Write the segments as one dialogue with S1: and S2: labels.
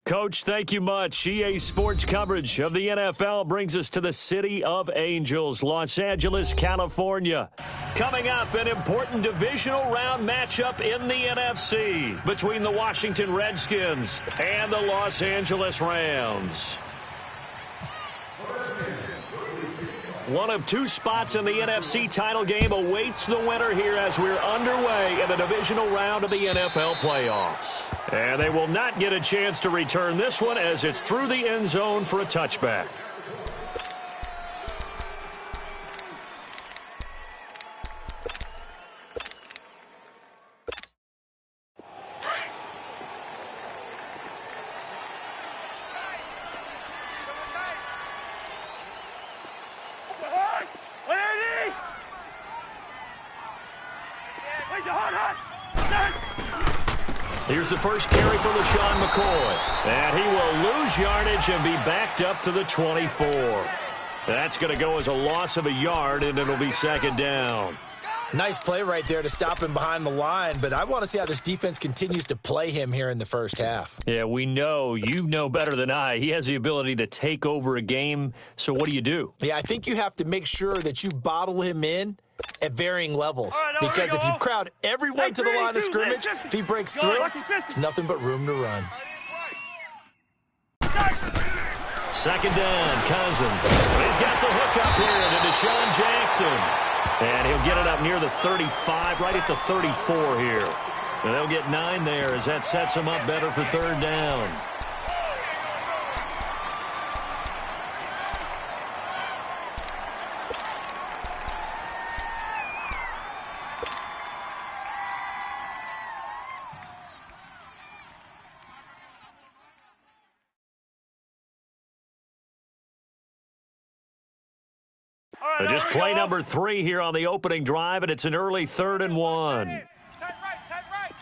S1: Coach, thank you much. EA Sports coverage of the NFL brings us to the City of Angels, Los Angeles, California. Coming up, an important divisional round matchup in the NFC between the Washington Redskins and the Los Angeles Rams. One of two spots in the NFC title game awaits the winner here as we're underway in the divisional round of the NFL playoffs. And they will not get a chance to return this one as it's through the end zone for a touchback. Here's the first carry for LaShawn McCoy. And he will lose yardage and be backed up to the 24. That's going to go as a loss of a yard, and it'll be second down.
S2: Nice play right there to stop him behind the line, but I want to see how this defense continues to play him here in the first half.
S1: Yeah, we know. You know better than I. He has the ability to take over a game, so what do?
S2: Yeah, I think you have to make sure that you bottle him in at varying levels, because if you crowd everyone to the line of scrimmage, if he breaks through, there's nothing but room to run.
S1: Second down, Cousins. He's got the hook up here to Deshaun Jackson. And he'll get it up near the 35, right at the 34 here. And they'll get 9 there as that sets him up better for third down. Just play number 3 here on the opening drive, and it's an early 3rd and 1.
S3: Tight right.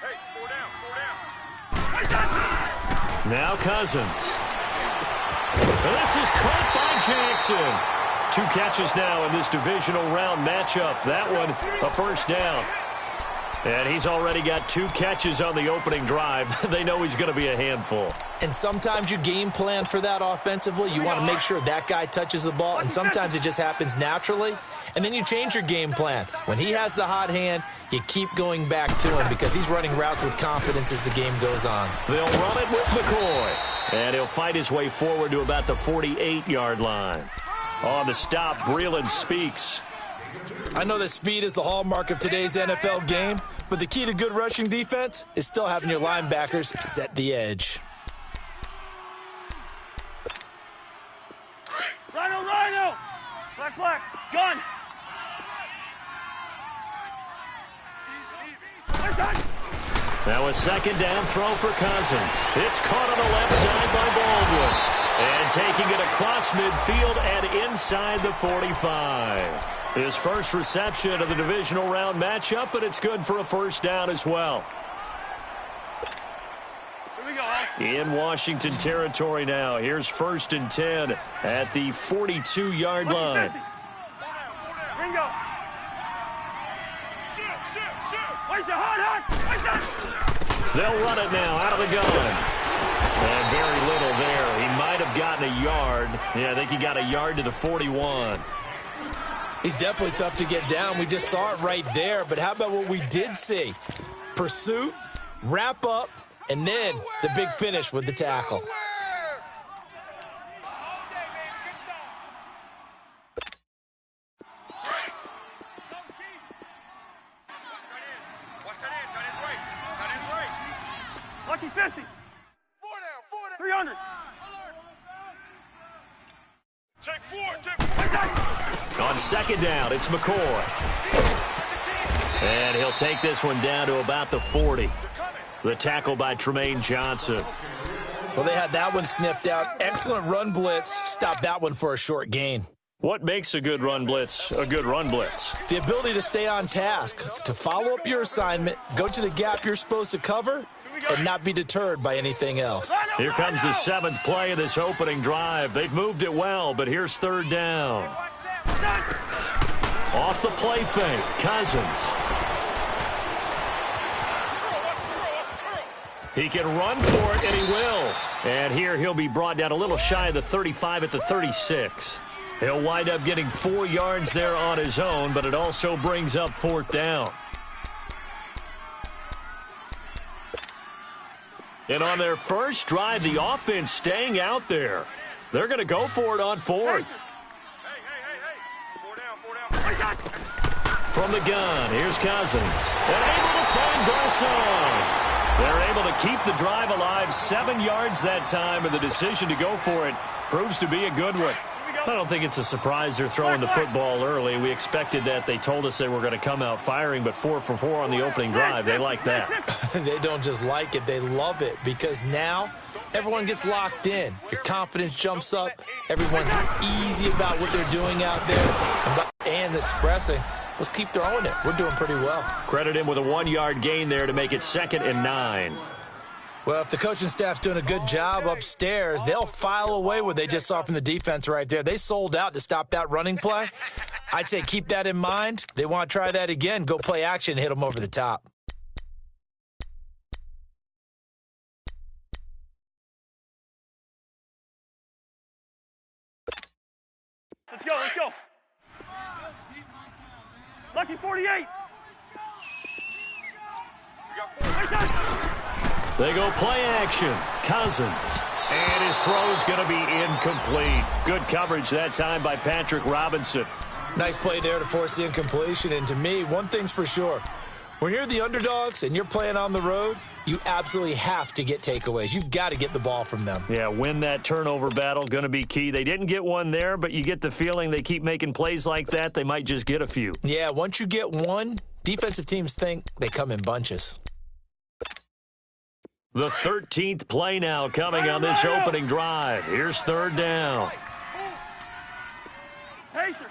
S3: Hey, 4 down.
S1: Now Cousins. This is caught by Jackson. 2 catches now in this divisional round matchup. That one, a first down. And he's already got 2 catches on the opening drive. They know he's going to be a handful.
S2: And sometimes you game plan for that offensively. You want to make sure that guy touches the ball, and sometimes it just happens naturally. And then you change your game plan. When he has the hot hand, you keep going back to him because he's running routes with confidence as the game goes on.
S1: They'll run it with McCoy. And he'll fight his way forward to about the 48-yard line. On the stop, Breeland speaks.
S2: I know that speed is the hallmark of today's NFL game, but the key to good rushing defense is still having your linebackers set the edge.
S3: Rhino! Black, gun!
S1: Now a second down throw for Cousins. It's caught on the left side by Baldwin. And taking it across midfield and inside the 45. His first reception of the divisional round matchup, but it's good for a first down as well.
S3: Here we go.
S1: In Washington territory now. Here's 1st and 10 at the 42-yard line.
S3: Ringo. Where's the hot?
S1: They'll run it now out of the gun. And very little there. He might have gotten a yard. Yeah, I think he got a yard to the 41.
S2: He's definitely tough to get down. We just saw it right there. But how about what we did see? Pursuit, wrap up, and then the big finish with the tackle.
S3: Lucky 50. 300. Check 4.
S1: On second down, it's McCoy. And he'll take this one down to about the 40. The tackle by Tremaine Johnson.
S2: Well, they had that one sniffed out. Excellent run blitz. Stopped that one for a short gain.
S1: What makes a good run blitz a good run blitz?
S2: The ability to stay on task, to follow up your assignment, go to the gap you're supposed to cover, and not be deterred by anything else.
S1: Here comes the 7th play of this opening drive. They've moved it well, but here's third down. Off the play fake, Cousins. He can run for it, and he will. And here he'll be brought down a little shy of the 35 at the 36. He'll wind up getting 4 yards there on his own, but it also brings up 4th down. And on their first drive, the offense staying out there. They're going to go for it on 4th.
S3: Hey. 4 down.
S1: From the gun, here's Cousins. And able to find Garcon. They're able to keep the drive alive, 7 yards that time, and the decision to go for it proves to be a good one. I don't think it's a surprise they're throwing the football early. We expected that. They told us they were going to come out firing, but 4 for 4 on the opening drive. They like that.
S2: They don't just like it, they love it, because now everyone gets locked in. Your confidence jumps up. Everyone's easy about what they're doing out there and expressing. Let's keep throwing it. We're doing pretty well.
S1: Credit him with a 1-yard gain there to make it 2nd and 9.
S2: Well, if the coaching staff's doing a good job upstairs, they'll file away what they just saw from the defense right there. They sold out to stop that running play. I'd say keep that in mind. They want to try that again. Go play action and hit them over the top.
S3: Let's go. Lucky 48.
S1: They go play action. Cousins. And his throw's going to be incomplete. Good coverage that time by Patrick Robinson.
S2: Nice play there to force the incompletion. And to me, one thing's for sure. When you're the underdogs and you're playing on the road, you absolutely have to get takeaways. You've got to get the ball from them.
S1: Yeah, win that turnover battle, going to be key. They didn't get one there, but you get the feeling they keep making plays like that, they might just get a few.
S2: Yeah, once you get one, defensive teams think they come in bunches.
S1: The 13th play now coming on this opening drive. Here's 3rd down.
S3: Hey, sir. Say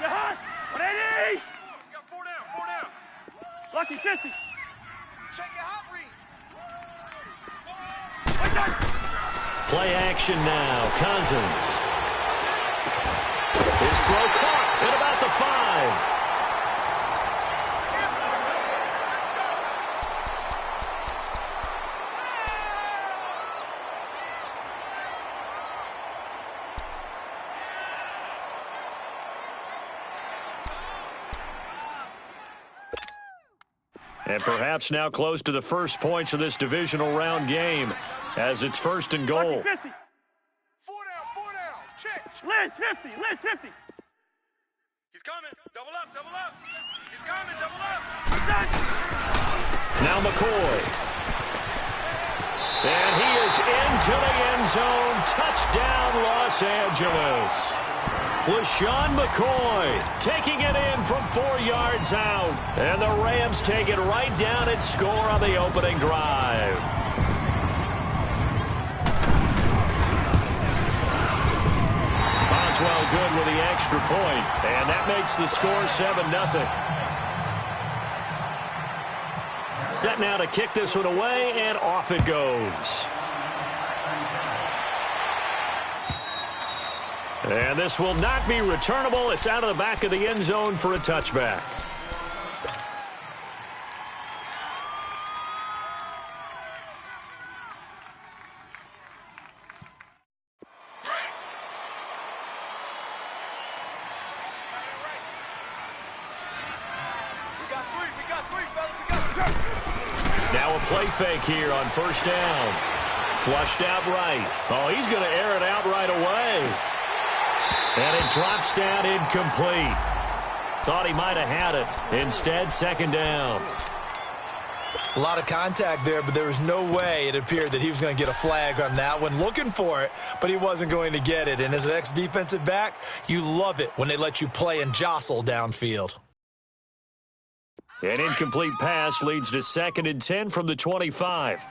S3: hi. 180. Got 4 down. Lucky 50. Check your hot read.
S1: Play action now. Cousins. His throw caught at about the 5. And perhaps now close to the first points of this divisional round game as it's 1st and goal.
S3: 50. 4 down. Check. Liz 50. He's coming. Double up. He's coming. Double up.
S1: Now McCoy. And he is into the end zone. Touchdown, Los Angeles. LaShawn McCoy taking it in from 4 yards out. And the Rams take it right down and score on the opening drive. Boswell good with the extra point. And that makes the score 7-0. Set now to kick this one away, and off it goes. And this will not be returnable. It's out of the back of the end zone for a touchback.
S3: We got three, fellas.
S1: Now a play fake here on 1st down. Flushed out right. Oh, he's going to air it out right away. And it drops down incomplete. Thought he might have had it. Instead, 2nd down.
S2: A lot of contact there, but there was no way it appeared that he was going to get a flag on that one. Looking for it, but he wasn't going to get it. And as an ex-defensive back, you love it when they let you play and jostle downfield.
S1: An incomplete pass leads to 2nd and 10 from the 25.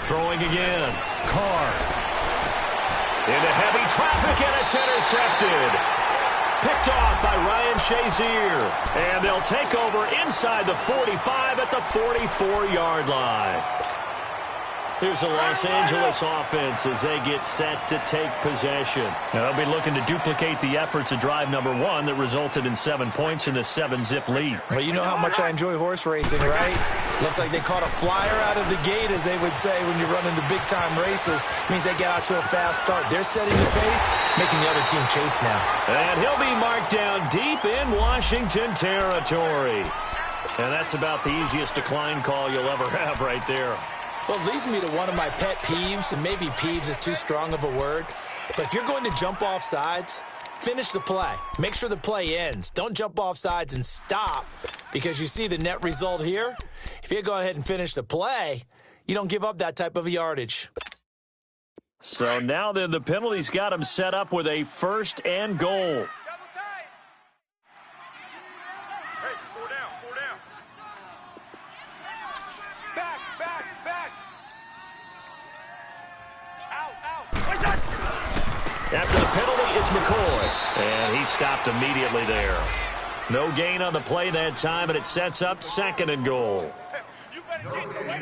S1: Throwing again. Carr. Into heavy traffic, and it's intercepted. Picked off by Ryan Shazier. And they'll take over inside the 45 at the 44-yard line. Here's a Los Angeles offense as they get set to take possession. Now they'll be looking to duplicate the efforts of drive number 1 that resulted in 7 points in the 7-zip lead.
S2: Well, you know how much I enjoy horse racing, right? Looks like they caught a flyer out of the gate, as they would say when you're running the big-time races. Means they get out to a fast start. They're setting the pace, making the other team chase now.
S1: And he'll be marked down deep in Washington territory. And that's about the easiest decline call you'll ever have right there.
S2: Well, it leads me to one of my pet peeves, and maybe peeves is too strong of a word. But if you're going to jump off sides, finish the play. Make sure the play ends. Don't jump off sides and stop, because you see the net result here. If you go ahead and finish the play, you don't give up that type of yardage.
S1: So now then, the penalty's got him set up with a 1st and goal. After the penalty, it's McCoy. And he stopped immediately there. No gain on the play that time, and it sets up 2nd and goal.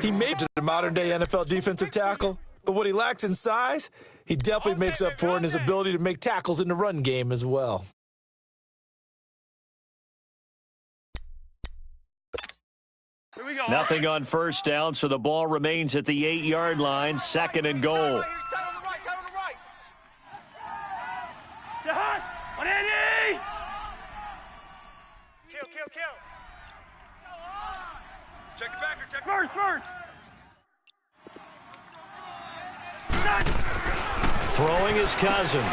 S2: He made it a modern-day NFL defensive tackle, but what he lacks in size, he definitely makes up for in his ability to make tackles in the run game as well.
S3: Here we go.
S1: Nothing on 1st down, so the ball remains at the 8-yard line, 2nd and goal.
S3: On Andy!
S4: Kill. Check it back or check
S3: First.
S1: Throwing his Cousins.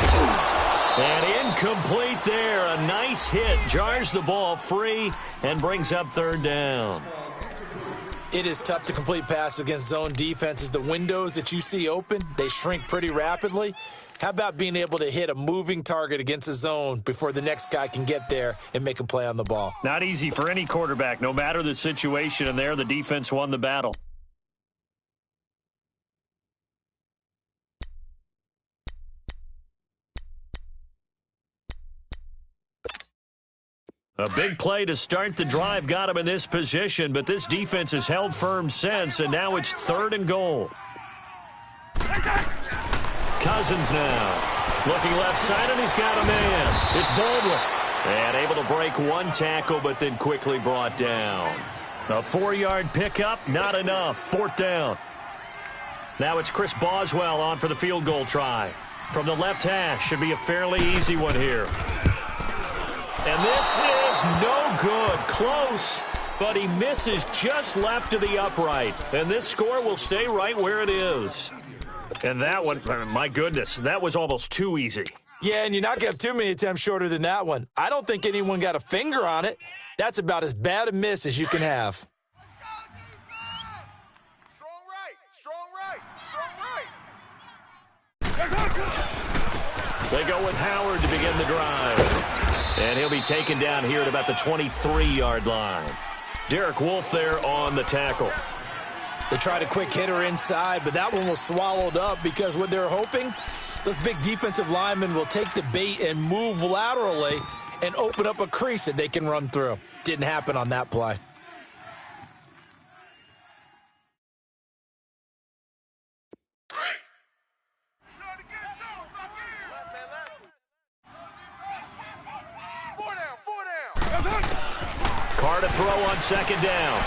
S1: And incomplete there. A nice hit. Jars the ball free and brings up 3rd down.
S2: It is tough to complete passes against zone defenses. The windows that you see open, they shrink pretty rapidly. How about being able to hit a moving target against a zone before the next guy can get there and make a play on the ball?
S1: Not easy for any quarterback, no matter the situation, and there the defense won the battle. A big play to start the drive got him in this position, but this defense has held firm since, and now it's 3rd and goal. Cousins now. Looking left side, and he's got a man. It's Baldwin. And able to break one tackle, but then quickly brought down. A 4-yard pickup, not enough. 4th down. Now it's Chris Boswell on for the field goal try. From the left hash, should be a fairly easy one here. And this is no good. Close, but he misses just left of the upright. And this score will stay right where it is. And that one, my goodness, that was almost too easy.
S2: Yeah, and you're not going to have too many attempts shorter than that one. I don't think anyone got a finger on it. That's about as bad a miss as you can have.
S1: They go with Howard to begin the drive. And he'll be taken down here at about the 23-yard line. Derek Wolfe there on the tackle.
S2: They tried a quick hitter inside, but that one was swallowed up because what they're hoping, those big defensive linemen will take the bait and move laterally and open up a crease that they can run through. Didn't happen on that play.
S1: Carr to throw on 2nd down.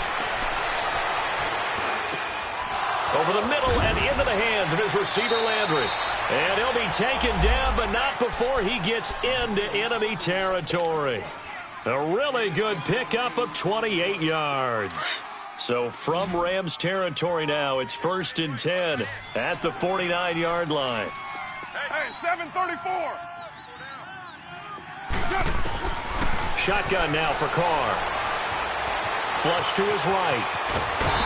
S1: Over the middle and into the hands of his receiver, Landry. And he'll be taken down, but not before he gets into enemy territory. A really good pickup of 28 yards. So from Rams territory now, it's 1st and 10 at the 49-yard line.
S3: Hey, 7:34.
S1: Shotgun now for Carr. Flush to his right.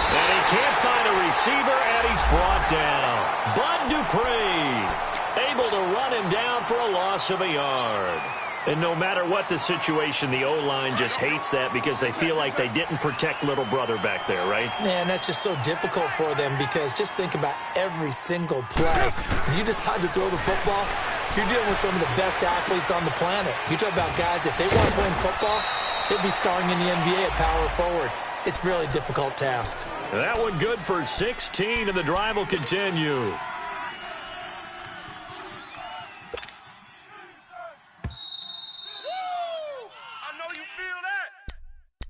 S1: And he can't find a receiver, and he's brought down. Bud Dupree able to run him down for a loss of a yard. And no matter what the situation, the O-line just hates that because they feel like they didn't protect little brother back there, right?
S2: Man, that's just so difficult for them because just think about every single play. When you decide to throw the football, you're dealing with some of the best athletes on the planet. You talk about guys, if they weren't playing football, they'd be starring in the NBA at power forward. it's a really difficult task.
S1: That one good for 16, and the drive will continue.
S3: I know you feel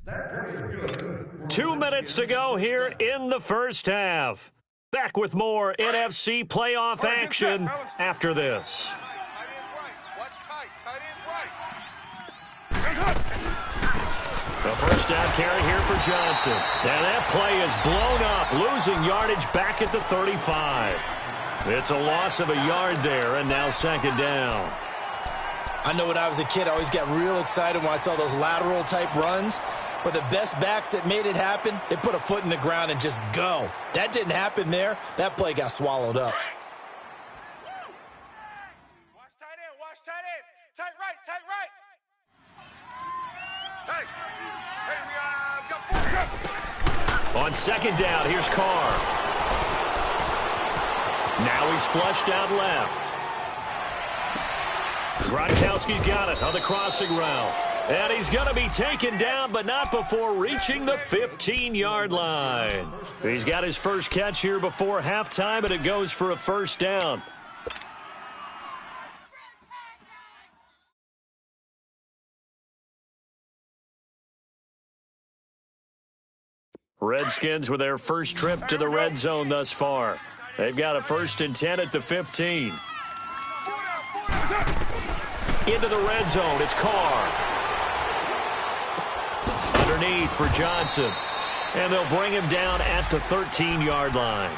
S3: that.
S1: 2 minutes to go here in the first half. Back with more NFC playoff action after this.
S3: Tight end's right. Watch tight. Tight end's right.
S1: The first down carry here for Johnson. And that play is blown up, losing yardage back at the 35. It's a loss of a yard there, and now second down.
S2: I know when I was a kid, I always got real excited when I saw those lateral-type runs. But the best backs that made it happen, they put a foot in the ground and just go. That didn't happen there. That play got swallowed up.
S3: Watch tight end. Watch tight end. Tight right. Tight right. Hey. Hey, we got 4
S1: On second down, here's Carr. Now he's flushed out left. Gronkowski's got it on the crossing route. And he's going to be taken down, but not before reaching the 15-yard line. He's got his first catch here before halftime, and it goes for a first down. Redskins with their first trip to the red zone thus far. They've got a 1st and 10 at the 15. Into the red zone, it's Carr. Underneath for Johnson. And they'll bring him down at the 13-yard line.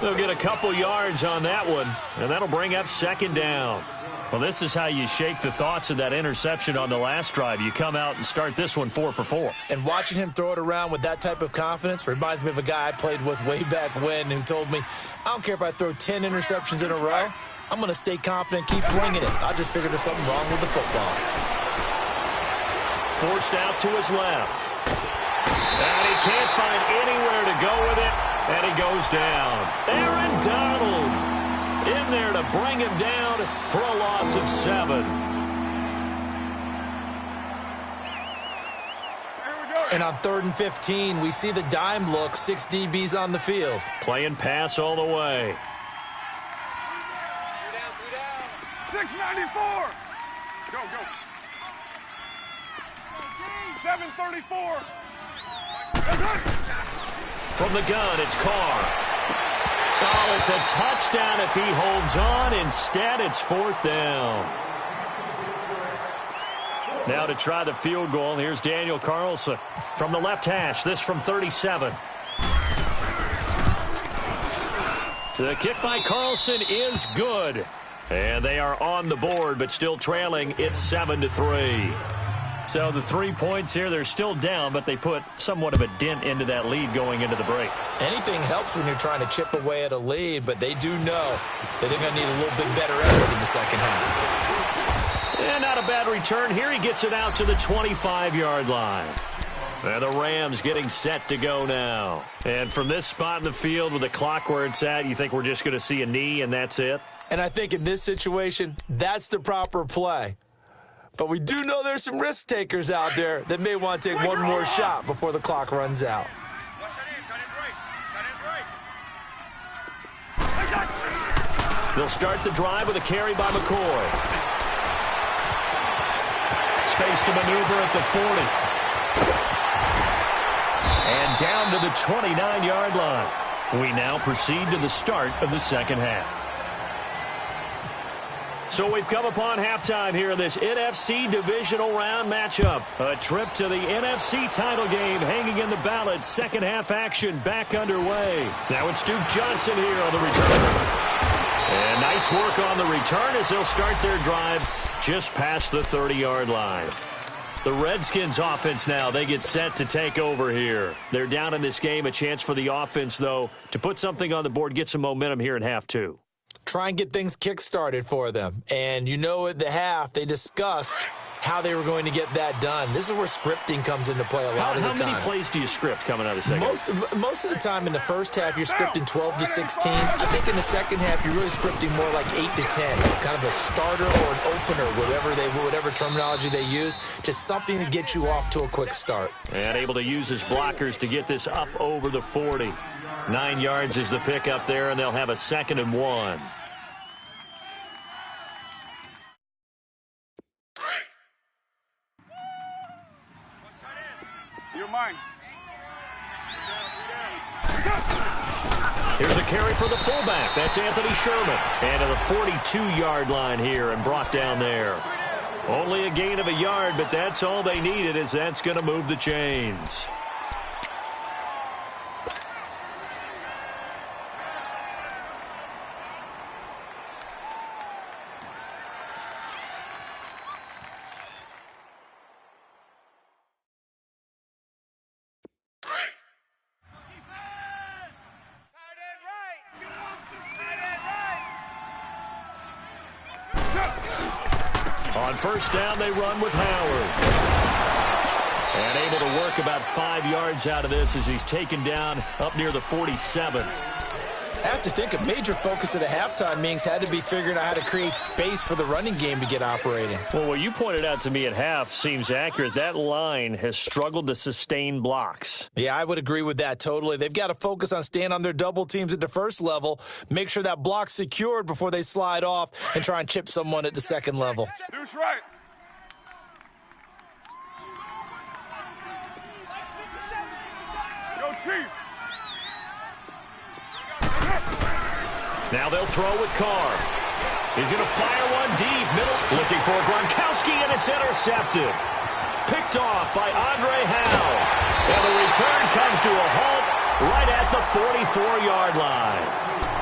S1: They'll get a couple yards on that one, and that'll bring up second down. Well, this is how you shake the thoughts of that interception on the last drive. You come out and start this one 4 for 4.
S2: And watching him throw it around with that type of confidence reminds me of a guy I played with way back when who told me, I don't care if I throw 10 interceptions in a row, I'm going to stay confident, keep bringing it. I just figured there's something wrong with the football.
S1: Forced out to his left. And he can't find anywhere to go with it, and he goes down. Aaron Donald in there to bring him down for a loss of 7.
S2: And on 3rd and 15, we see the dime look, 6 DBs on the field.
S1: Playing pass all the way.
S3: 694. Go, go. 734.
S1: From the gun, it's Carr. Oh, it's a touchdown if he holds on. Instead, it's 4th down. Now to try the field goal, here's Daniel Carlson from the left hash. This from 37. The kick by Carlson is good. And they are on the board, but still trailing. It's 7-3. So the 3 points here, they're still down, but they put somewhat of a dent into that lead going into the break.
S2: Anything helps when you're trying to chip away at a lead, but they do know that they're going to need a little bit better effort in the second half.
S1: And not a bad return here. He gets it out to the 25-yard line. And the Rams getting set to go now. And from this spot in the field with the clock where it's at, you think we're just going to see a knee and that's it?
S2: And I think in this situation, that's the proper play. But we do know there's some risk takers out there that may want to take one more shot before the clock runs out.
S3: Watch tight end. Tight end's right. Tight end's right.
S1: They'll start the drive with a carry by McCoy. Space to maneuver at the 40. And down to the 29-yard line. We now proceed to the start of the second half. So we've come upon halftime here in this NFC divisional round matchup. A trip to the NFC title game hanging in the balance. Second half action back underway. Now it's Duke Johnson here on the return. And nice work on the return as they'll start their drive just past the 30-yard line. The Redskins offense now, they get set to take over here. They're down in this game. A chance for the offense, though, to put something on the board, get some momentum here in half two.
S2: Try and get things kick-started for them. And you know at the half, they discussed how they were going to get that done. This is where scripting comes into play a lot of the time.
S1: How many plays do you script coming out of the second?
S2: Most of the time in the first half, you're scripting 12 to 16. I think in the second half, you're really scripting more like 8 to 10. Kind of a starter or an opener, whatever terminology they use. Just something to get you off to a quick start.
S1: And able to use his blockers to get this up over the 40. 9 yards is the pick up there, and they'll have a 2nd and 1.
S3: You're mine.
S1: Here's a carry for the fullback. That's Anthony Sherman. And to the 42-yard line here and brought down there. Only a gain of a yard, but that's all they needed, as that's going to move the chains. On first down, they run with Howard. And able to work about 5 yards out of this as he's taken down up near the 47.
S2: I have to think a major focus of the halftime meetings had to be figuring out how to create space for the running game to get operating.
S1: Well, what you pointed out to me at half seems accurate. That line has struggled to sustain blocks.
S2: Yeah, I would agree with that totally. They've got to focus on staying on their double teams at the first level, make sure that block's secured before they slide off and try and chip someone at the second level.
S3: Deuce right. Go, Chief.
S1: Now they'll throw with Carr. He's going to fire one deep. Middle looking for Gronkowski, and it's intercepted. Picked off by Andre Howe. And the return comes to a halt right at the 44-yard line.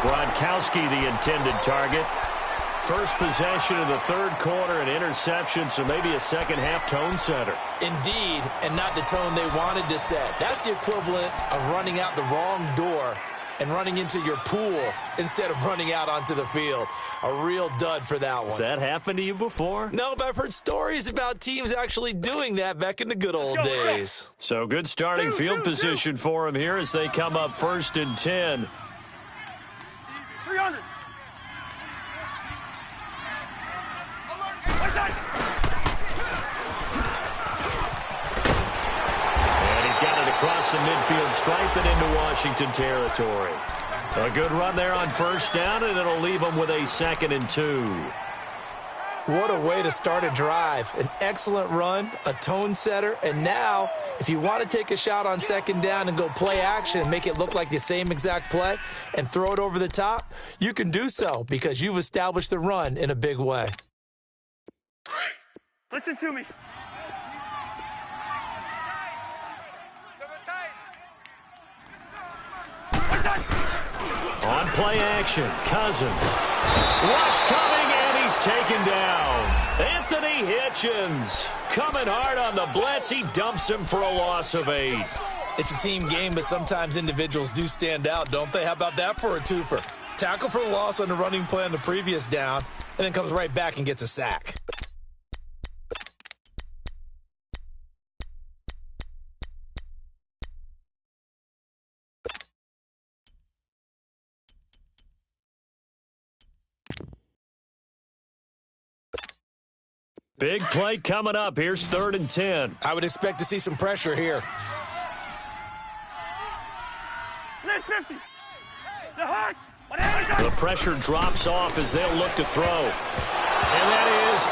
S1: Gronkowski, the intended target. First possession of the third quarter, an interception, so maybe a second-half tone setter.
S2: Indeed, and not the tone they wanted to set. That's the equivalent of running out the wrong door and running into your pool instead of running out onto the field. A real dud for that one.
S1: Has that happened to you before?
S2: No, but I've heard stories about teams actually doing that back in the good old days.
S1: So good starting field position for him here as they come up 1st and 10.
S3: 300.
S1: Across the midfield stripe and into Washington territory. A good run there on first down, and it'll leave them with a 2nd and 2.
S2: What a way to start a drive. An excellent run, a tone setter, and now if you want to take a shot on second down and go play action and make it look like the same exact play and throw it over the top, you can do so because you've established the run in a big way.
S3: Listen to me.
S1: On play action, Cousins. Rush coming, and he's taken down. Anthony Hitchens coming hard on the blitz. He dumps him for a loss of 8.
S2: It's a team game, but sometimes individuals do stand out, don't they? How about that for a twofer? Tackle for the loss on the running play on the previous down, and then comes right back and gets a sack.
S1: Big play coming up. Here's 3rd and 10.
S2: I would expect to see some pressure here.
S3: 50.
S1: The pressure drops off as they'll look to throw. And that is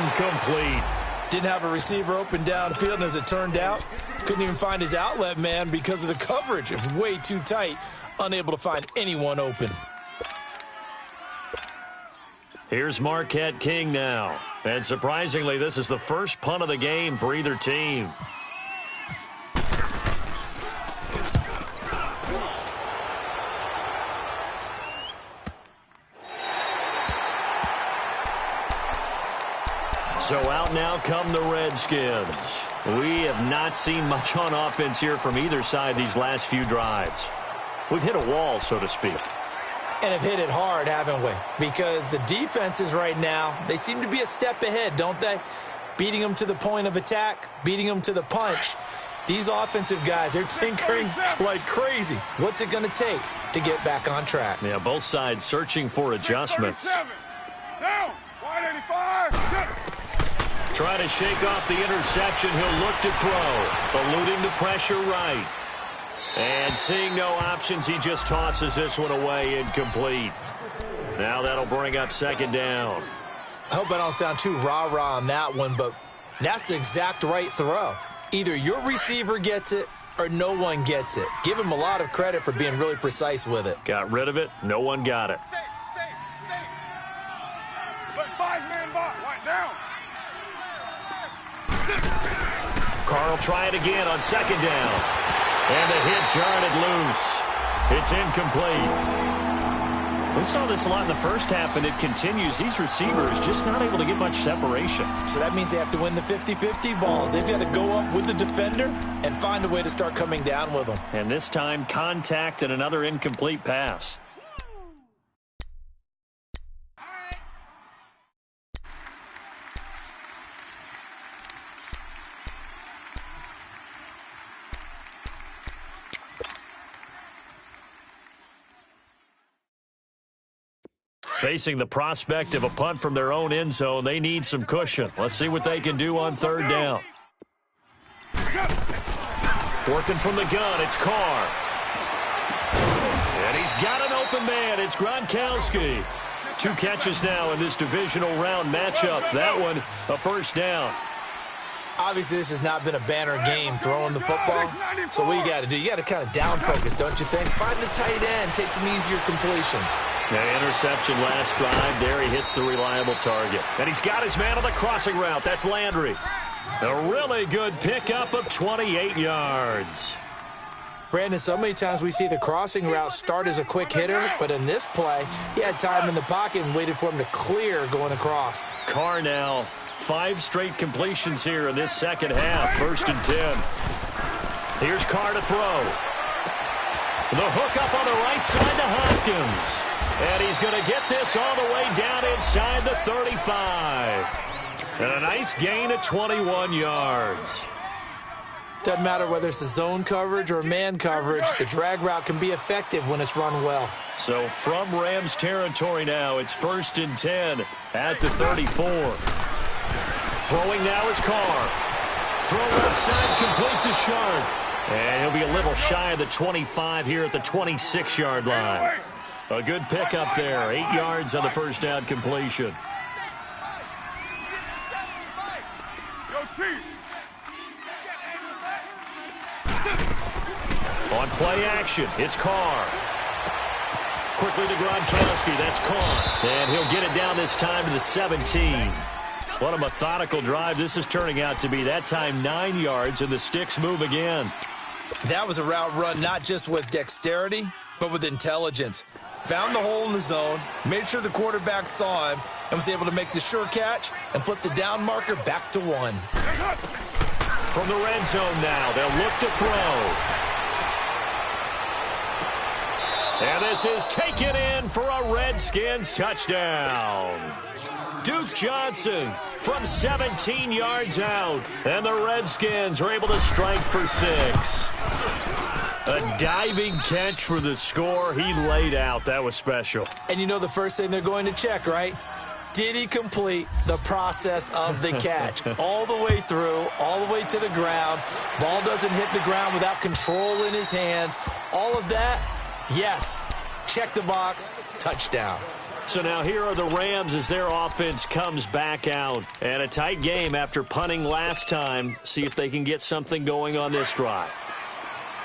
S1: incomplete.
S2: Didn't have a receiver open downfield, and as it turned out, couldn't even find his outlet man because of the coverage. It was way too tight, unable to find anyone open.
S1: Here's Marquette King now. And surprisingly, this is the first punt of the game for either team. So out now come the Redskins. We have not seen much on offense here from either side these last few drives. We've hit a wall, so to speak.
S2: And have hit it hard, haven't we? Because the defenses right now, they seem to be a step ahead, don't they? beating them to the point of attack, beating them to the punch. These offensive guys, they're tinkering like crazy. What's it going to take to get back on track?
S1: Yeah, both sides searching for adjustments.
S3: Down. Wide 85.
S1: Trying to shake off the interception. He'll look to throw. Eluding the pressure right. And seeing no options, he just tosses this one away, incomplete. Now that'll bring up second down.
S2: I hope I don't sound too rah-rah on that one, but that's the exact right throw. Either your receiver gets it or no one gets it. Give him a lot of credit for being really precise with it.
S1: Got rid of it. No one got it.
S3: Safe. Let 5-man box. Right down.
S1: Carr will try it again on second down. And the hit jarred loose. It's incomplete. We saw this a lot in the first half, and it continues. These receivers just not able to get much separation.
S2: So that means they have to win the 50-50 balls. They've got to go up with the defender and find a way to start coming down with them.
S1: And this time, contact and another incomplete pass. Facing the prospect of a punt from their own end zone, they need some cushion. Let's see what they can do on third down. Working from the gun, it's Carr. And he's got an open man. It's Gronkowski. 2 catches now in this divisional round matchup. That one, a first down.
S2: Obviously, this has not been a banner game throwing the football. So what you got to do, you got to kind of down focus, don't you think? Find the tight end, take some easier completions.
S1: The interception last drive. There he hits the reliable target. And he's got his man on the crossing route. That's Landry. A really good pickup of 28 yards.
S2: Brandon, so many times we see the crossing route start as a quick hitter, but in this play, he had time in the pocket and waited for him to clear going across.
S1: Carr now. 5 straight completions here in this second half. 1st and 10. Here's Carr to throw. The hook up on the right side to Hopkins. And he's going to get this all the way down inside the 35. And a nice gain of 21 yards.
S2: Doesn't matter whether it's a zone coverage or man coverage, the drag route can be effective when it's run well.
S1: So from Rams territory now, it's 1st and 10 at the 34. Throwing now is Carr. Throw left side complete to Sharp. And he'll be a little shy of the 25 here at the 26-yard line. A good pickup there. 8 yards on the first down completion.
S3: Yo, Chief.
S1: On play action, it's Carr. Quickly to Gronkowski. That's Carr. And he'll get it down this time to the 17. What a methodical drive this is turning out to be. That time 9 yards, and the sticks move again.
S2: That was a route run not just with dexterity, but with intelligence. Found the hole in the zone, made sure the quarterback saw him, and was able to make the sure catch and flip the down marker back to 1.
S1: From the red zone now, they'll look to throw. And this is taken in for a Redskins touchdown. Duke Johnson from 17 yards out. And the Redskins are able to strike for 6. A diving catch for the score. He laid out. That was special.
S2: And you know the first thing they're going to check, right? Did he complete the process of the catch? All the way through, all the way to the ground. Ball doesn't hit the ground without control in his hands. All of that, yes. Check the box, touchdown.
S1: So now here are the Rams as their offense comes back out. And a tight game after punting last time. See if they can get something going on this drive.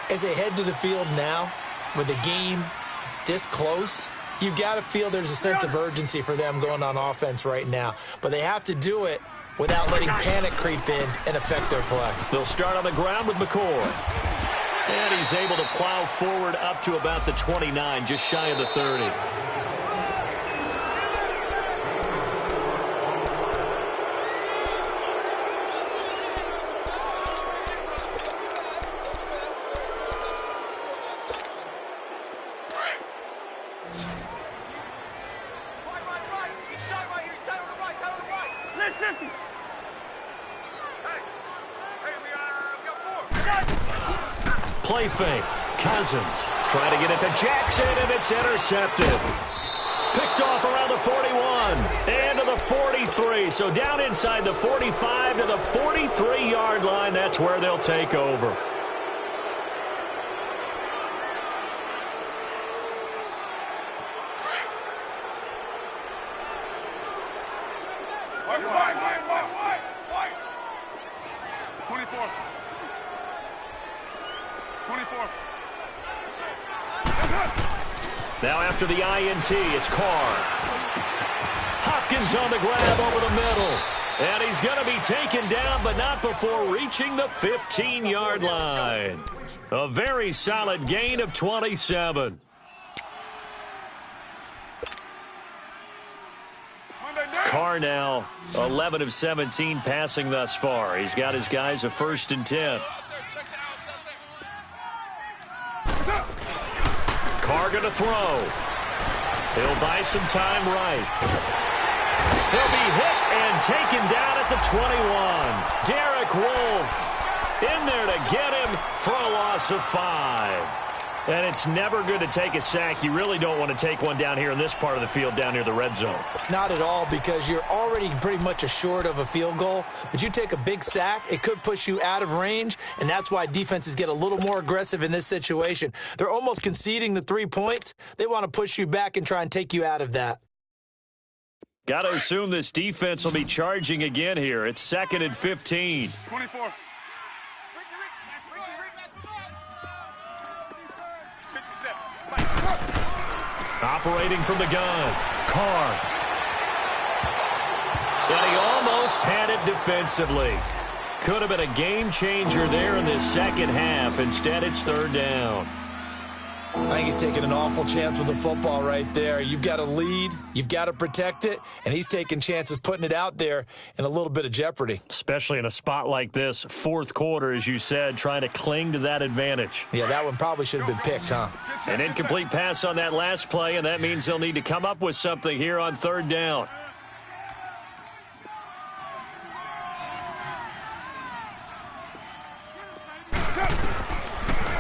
S2: As they head to the field now, with the game this close, you've got to feel there's a sense of urgency for them going on offense right now. But they have to do it without letting panic creep in and affect their play.
S1: They'll start on the ground with McCoy. And he's able to plow forward up to about the 29, just shy of the 30. play fake. Cousins trying to get it to Jackson, and it's intercepted. Picked off around the 41 and to the 43. So down inside the 45 to the 43-yard line. That's where they'll take over. Now after the INT, it's Carr. Hopkins on the grab over the middle. And he's going to be taken down, but not before reaching the 15-yard line. A very solid gain of 27. Carr now 11 of 17 passing thus far. He's got his guys a 1st and 10. Carr going to throw. He'll buy some time right. He'll be hit and taken down at the 21. Derek Wolfe in there to get him for a loss of 5. And it's never good to take a sack. You really don't want to take one down here in this part of the field down near the red zone.
S2: Not at all, because you're already pretty much assured of a field goal. But you take a big sack, it could push you out of range, and that's why defenses get a little more aggressive in this situation. They're almost conceding the 3 points. They want to push you back and try and take you out of that.
S1: Got to assume this defense will be charging again here. It's 2nd and 15.
S3: 24.
S1: Operating from the gun, Carr. And he almost had it defensively. Could have been a game changer there in this second half. Instead, it's 3rd down.
S2: I think he's taking an awful chance with the football right there. You've got to lead, you've got to protect it, and he's taking chances putting it out there in a little bit of jeopardy.
S1: Especially in a spot like this, 4th quarter, as you said, trying to cling to that advantage.
S2: Yeah, that one probably should have been picked, huh?
S1: An incomplete pass on that last play, and that means they'll need to come up with something here on 3rd down.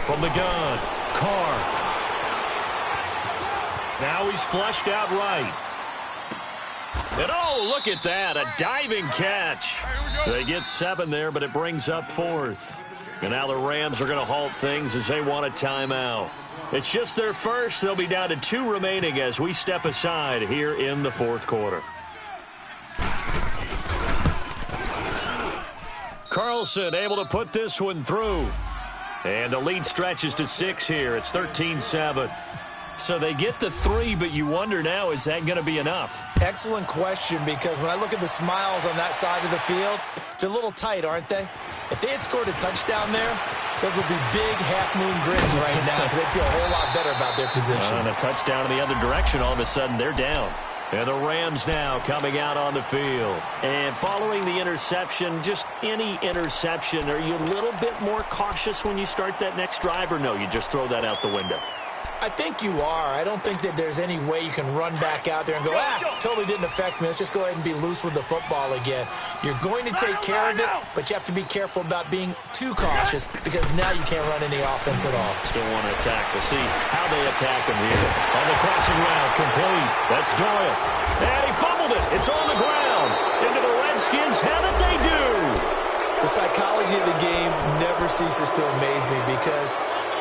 S1: From the gun, Carr. Now he's flushed out right. And oh, look at that, a diving catch. They get 7 there, but it brings up 4th. And now the Rams are going to halt things as they want a timeout. It's just their first. They'll be down to 2 remaining as we step aside here in the 4th quarter. Carlson able to put this one through. And the lead stretches to 6 here. It's 13-7. So they get the 3, but you wonder now, is that going to be enough?
S2: Excellent question, because when I look at the smiles on that side of the field, they're a little tight, aren't they? If they had scored a touchdown there, those would be big half-moon grins right now because they'd feel a whole lot better about their position.
S1: And a touchdown in the other direction, all of a sudden they're down. And the Rams now coming out on the field. And following the interception, just any interception, are you a little bit more cautious when you start that next drive, or no, you just throw that out the window?
S2: I think you are. I don't think that there's any way you can run back out there and go, totally didn't affect me. Let's just go ahead and be loose with the football again. You're going to take care of it, but you have to be careful about being too cautious because now you can't run any offense at all.
S1: Still want to attack. We'll see how they attack him here. On the crossing route, complete. That's Doyle. And he fumbled it. It's on the ground. Into the Redskins' head that they do.
S2: The psychology of the game never ceases to amaze me because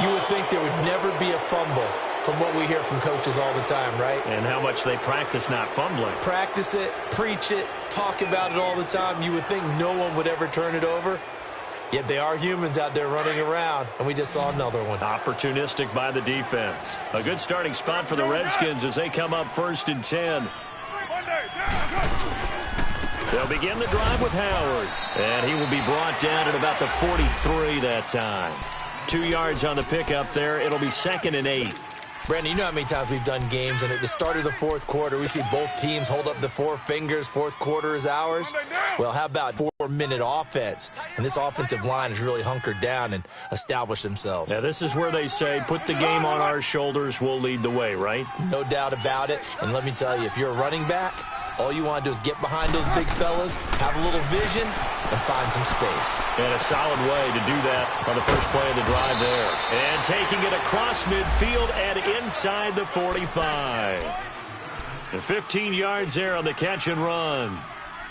S2: you would think there would never be a fumble from what we hear from coaches all the time, right?
S1: And how much they practice not fumbling.
S2: Practice it, preach it, talk about it all the time. You would think no one would ever turn it over. Yet they are humans out there running around, and we just saw another one.
S1: Opportunistic by the defense. A good starting spot for the Redskins as they come up 1st and 10. They'll begin the drive with Howard, and he will be brought down at about the 43 that time. 2 yards on the pickup there. It'll be 2nd and 8.
S2: Brandon, you know how many times we've done games, and at the start of the 4th quarter, we see both teams hold up the 4 fingers, 4th quarter is ours. Well, how about 4-minute offense? And this offensive line has really hunkered down and established themselves.
S1: Now, this is where they say, put the game on our shoulders, we'll lead the way, right?
S2: No doubt about it. And let me tell you, if you're a running back, All you want to do is get behind those big fellas, have a little vision, and find some space.
S1: And a solid way to do that on the first play of the drive there. And taking it across midfield and inside the 45. And 15 yards there on the catch and run.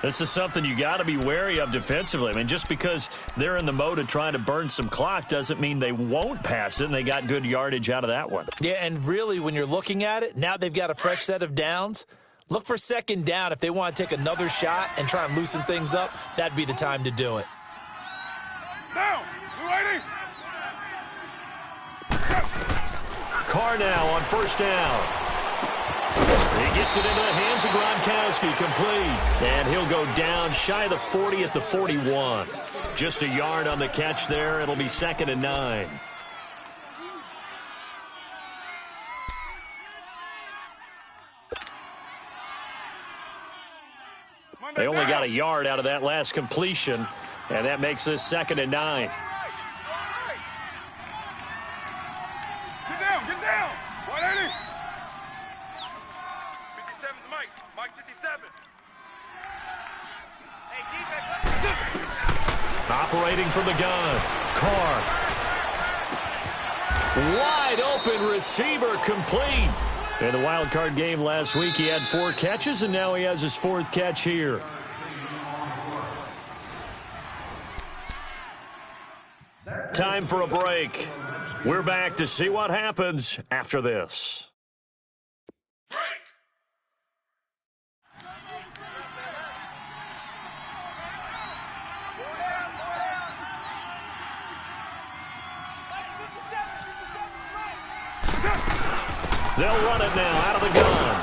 S1: This is something you got to be wary of defensively. I mean, just because they're in the mode of trying to burn some clock doesn't mean they won't pass it, and they got good yardage out of that one.
S2: Yeah, and really, when you're looking at it, now they've got a fresh set of downs. Look for second down. If they want to take another shot and try and loosen things up, that'd be the time to do it.
S3: Now, you ready?
S1: Carr now on first down. He gets it into the hands of Gronkowski, complete. And he'll go down shy of the 40 at the 41. Just a yard on the catch there. It'll be 2nd and 9. They only got a yard out of that last completion, and that makes this 2nd and 9.
S3: Get down, get down. 180. 57's Mike. Mike 57. Hey, defense.
S1: Operating from the gun. Carr. Wide open receiver, complete. In the wild card game last week, he had 4 catches, and now he has his 4th catch here. Time for a break. We're back to see what happens after this. They'll run it now out of the gun.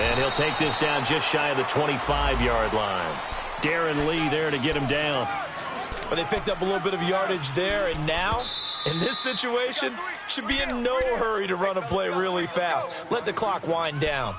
S1: And he'll take this down just shy of the 25-yard line. Darren Lee there to get him down.
S2: But they picked up a little bit of yardage there, and now, in this situation, should be in no hurry to run a play really fast. Let the clock wind down.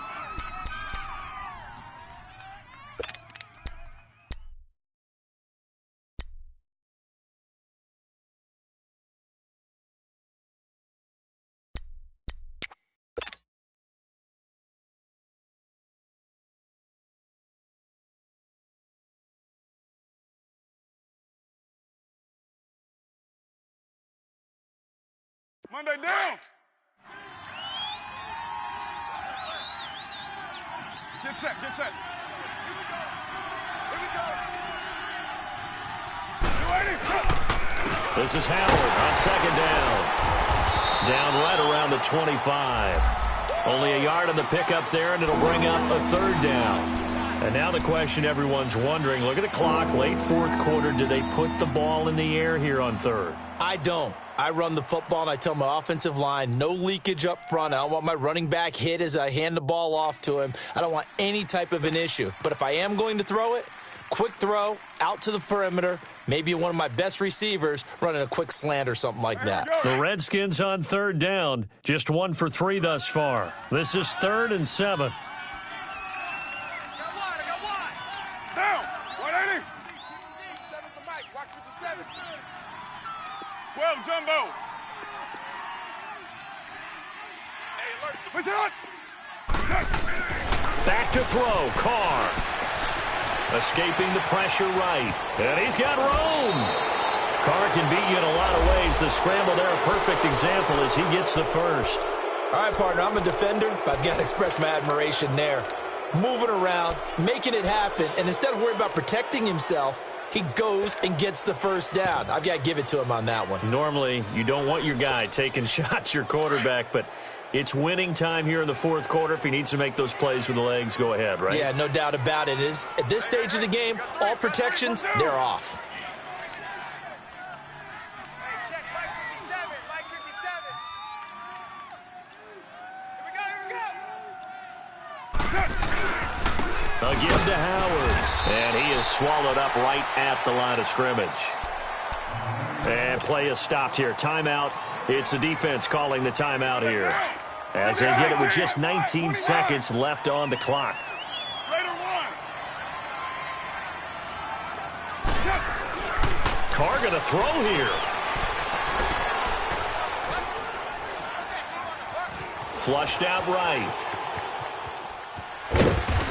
S3: Monday down. Get set, get set. Here we go. Here we go. You ready?
S1: This is Howard on 2nd down. Down right around the 25. Only a yard on the pickup there, and it'll bring up a 3rd down. And now the question everyone's wondering, look at the clock, late 4th quarter, do they put the ball in the air here on 3rd?
S2: I don't. I run the football, and I tell my offensive line, no leakage up front. I don't want my running back hit as I hand the ball off to him. I don't want any type of an issue. But if I am going to throw it, quick throw, out to the perimeter, maybe one of my best receivers running a quick slant or something like that.
S1: The Redskins on 3rd down, just 1 for 3 thus far. This is 3rd and 7.
S3: Down. 180. 57's the mic. Watch 57. 12 Jumbo. Hey, alert. What's it on?
S1: Back to throw, Carr. Escaping the pressure right. And he's got room. Carr can beat you in a lot of ways. The scramble there, a perfect example as he gets the first.
S2: All right, partner, I'm a defender, but I've got to express my admiration there. Moving around, making it happen, and instead of worrying about protecting himself, he goes and gets the first down. I've got to give it to him on that one.
S1: Normally, you don't want your guy taking shots, your quarterback, but it's winning time here in the 4th quarter. If he needs to make those plays with the legs, go ahead, right?
S2: Yeah, no doubt about it. At this stage of the game, all protections, they're off.
S3: Hey, check Mike 57. Mike 57. Here we go.
S1: Again to Howard. And he is swallowed up right at the line of scrimmage. And play is stopped here. Timeout. It's the defense calling the timeout here, as they get it with just 19 seconds left on the clock. Carr going to throw here. Flushed out right.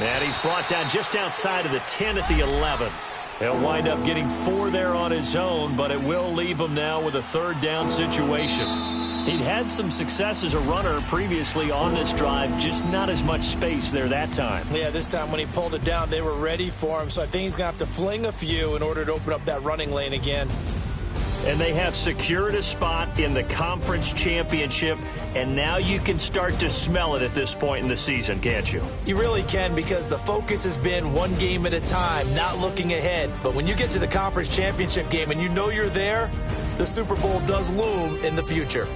S1: And he's brought down just outside of the 10 at the 11. He'll wind up getting 4 there on his own, but it will leave him now with a third down situation. He'd had some success as a runner previously on this drive, just not as much space there that time.
S2: Yeah, this time when he pulled it down, they were ready for him, so I think he's going to have to fling a few in order to open up that running lane again.
S1: And they have secured a spot in the conference championship, and now you can start to smell it at this point in the season, can't you?
S2: You really can, because the focus has been one game at a time, not looking ahead. But when you get to the conference championship game and you know you're there, the Super Bowl does loom in the future.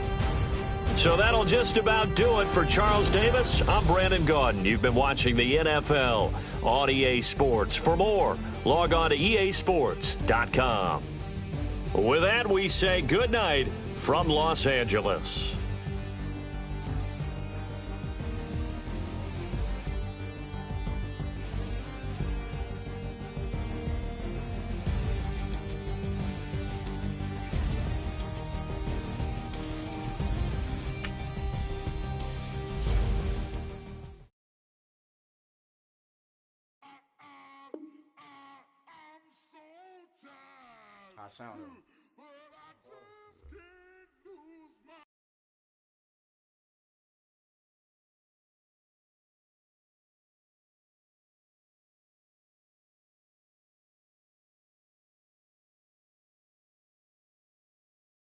S1: So that'll just about do it for Charles Davis. I'm Brandon Gaudin. You've been watching the NFL on EA Sports. For more, log on to easports.com. With that, we say good night from Los Angeles.
S4: I sound